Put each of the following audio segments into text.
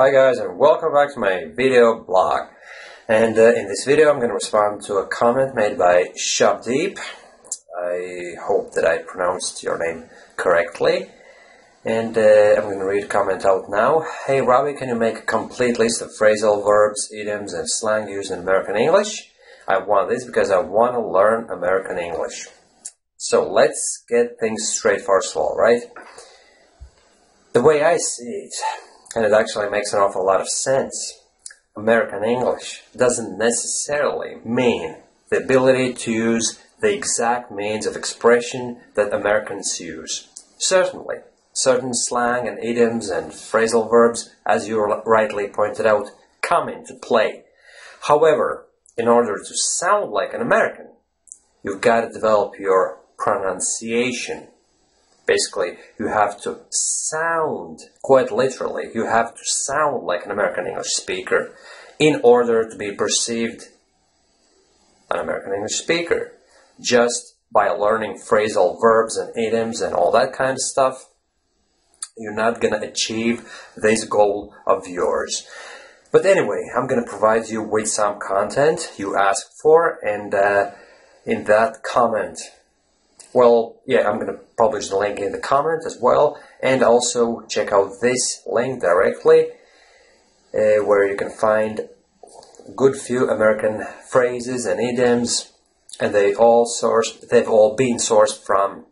Hi guys, and welcome back to my video blog. And in this video I'm going to respond to a comment made by Shopdeep. I hope that I pronounced your name correctly. And I'm going to read a comment out now. Hey Robbie, can you make a complete list of phrasal verbs, idioms and slang used in American English? I want this because I want to learn American English. So let's get things straight first of all, right? The way I see it, and it actually makes an awful lot of sense, American English doesn't necessarily mean the ability to use the exact means of expression that Americans use. Certainly, certain slang and idioms and phrasal verbs, as you rightly pointed out, come into play. However, in order to sound like an American, you've got to develop your pronunciation. Basically, you have to sound, quite literally, you have to sound like an American English speaker in order to be perceived an American English speaker. Just by learning phrasal verbs and idioms and all that kind of stuff, you're not going to achieve this goal of yours. But anyway, I'm going to provide you with some content you asked for, and in that comment, well, yeah, I'm going to publish the link in the comment as well, and also check out this link directly, where you can find a good few American phrases and idioms, and they've all been sourced from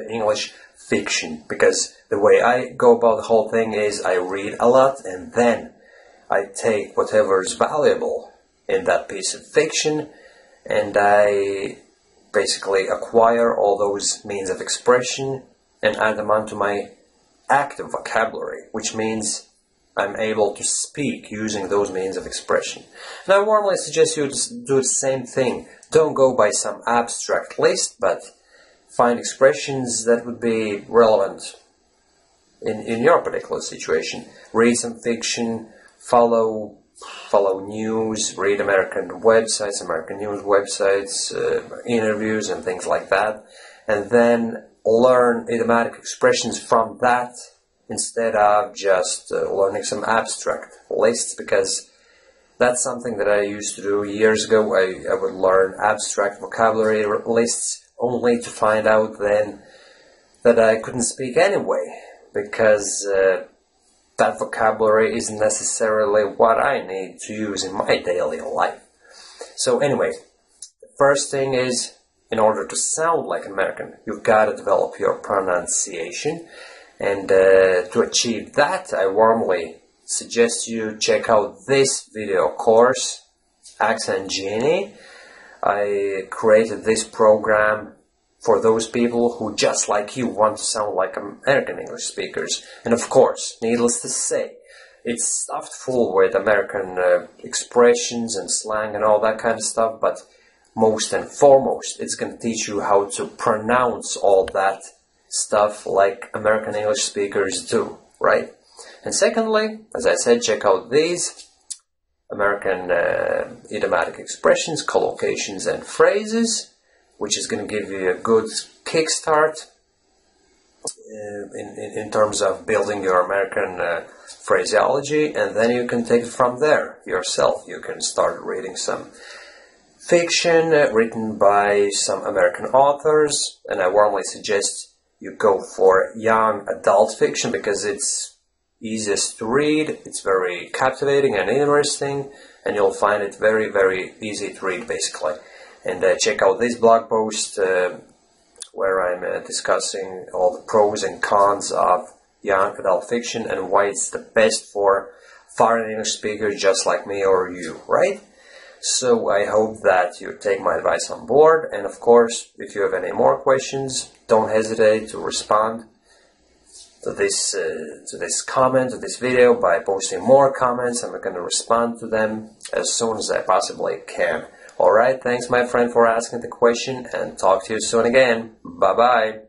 English fiction, because the way I go about the whole thing is I read a lot, and then I take whatever is valuable in that piece of fiction, and I basically acquire all those means of expression and add them onto my active vocabulary, which means I'm able to speak using those means of expression. And I warmly suggest you do the same thing. Don't go by some abstract list, but find expressions that would be relevant in your particular situation. Read some fiction, follow news, read American websites, American news websites, interviews and things like that, and then learn idiomatic expressions from that instead of just learning some abstract lists, because that's something that I used to do years ago. I would learn abstract vocabulary lists only to find out then that I couldn't speak anyway, because that vocabulary isn't necessarily what I need to use in my daily life. So anyway, the first thing is, in order to sound like an American, you've got to develop your pronunciation. And to achieve that, I warmly suggest you check out this video course, Accent Genie. I created this program for those people who, just like you, want to sound like American English speakers. And of course, needless to say, it's stuffed full with American expressions and slang and all that kind of stuff, but most and foremost, it's going to teach you how to pronounce all that stuff like American English speakers do, right? And secondly, as I said, check out these American idiomatic expressions, collocations and phrases, which is going to give you a good kickstart in terms of building your American phraseology, and then you can take it from there yourself. You can start reading some fiction written by some American authors, and I warmly suggest you go for young adult fiction because it's easiest to read, it's very captivating and interesting, and you'll find it very, very easy to read basically. And check out this blog post where I'm discussing all the pros and cons of young adult fiction and why it's the best for foreign English speakers just like me or you, right? So I hope that you take my advice on board, and of course, if you have any more questions, don't hesitate to respond to this comment, to this video, by posting more comments, and I'm going to respond to them as soon as I possibly can. Alright, thanks my friend for asking the question, and talk to you soon again. Bye bye.